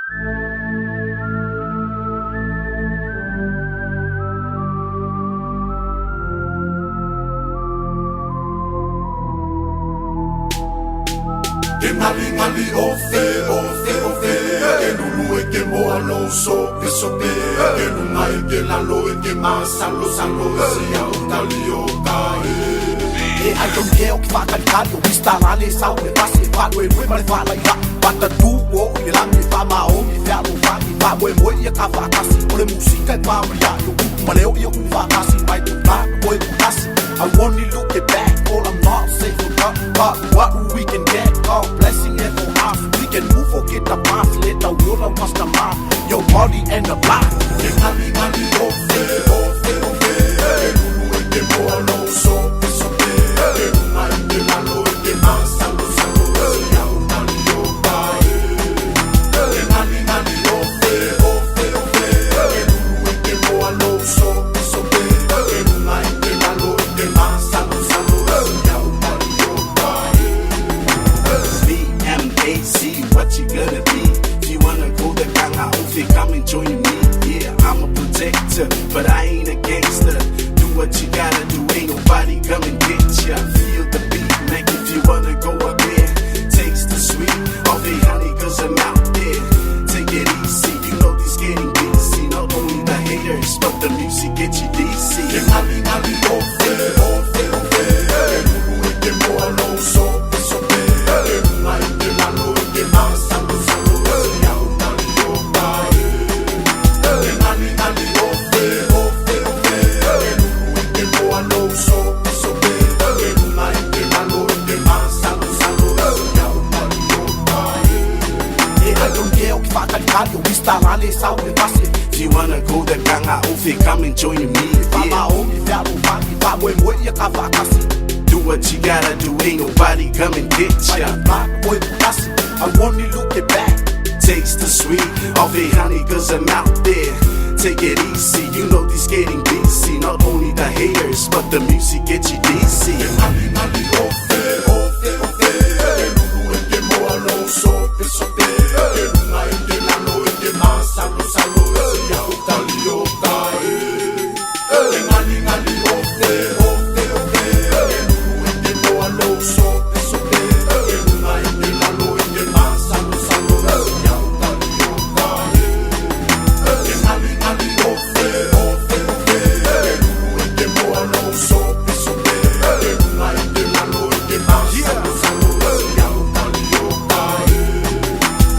Ke ngali ofe, ofe, ofe. Ke lulu e ke moa lo sope, sope. Ke lunga e ke lalo e ke masalo, salo. Si au tali o kae. E ai tau ke o ki whakalikari o Istarale sau e pasi e whalo e mui mare whala i ha Pata tu o i langi wha mao mi whialo whaki Wha moe moe i a ka whakasi o le musika e whawari a i o kuku ma leo i a ku whakasi Mai tu plaka o e kukasi I only look it back, all I'm not safe for God But what we can get, God blessing it for us We can move or get the path, let the world of us come out Your body and the block Ke ngali ofe, ofe, ofe. Ke lulu e ke moa lo sope, sope. Ke lunga e ke lalo e ke masalo, salo. Si au tali o kae. Ke ngali ofe, ofe, ofe. Ke lulu e ke moa lo sope, sope. Ke lunga e ke lalo e ke masalo, salo. Si au tali o kae. BMAC, what you gonna be? If you wanna go the gang, I hope they come and join me. Yeah, I'm a protector, but I ain't a gangster. Do what you gotta do, ain't nobody come and get ya. Feel the beat, make if you wanna go up there. Taste the sweet, all the honey, cause I'm out there. Take it easy, you know this getting busy. Not only the haters, but the music get you DC. Ke ngali ofe, ofe, ofe. Ke lulu e ke moa lo sope, sope. Ke lunga e ke lalo e ke masalo, salo. Si au tali o kae. Ke ngali ofe, ofe, ofe. Ke lulu e ke moa lo sope, sope. Ke lunga e ke lalo e ke masalo, salo. Si au tali o kae. E ai tau ke o ki whakalikari o Istarale sau e pasi If you wanna go the gang, I hope they come and join me. Wha Yeah. mao mi whialo whaki Wha moe moe i a ka whakasi Do what you gotta do, ain't nobody come and get Mai ya. tu plaka o e kukasi I only look it back Taste the sweet, all the honey, cause I'm out there. Take it easy, you know this getting busy. Not only the haters, but the music get you DC. Ke ngali ofe, ofe, ofe. Ke lulu e ke moa lo sope, sope.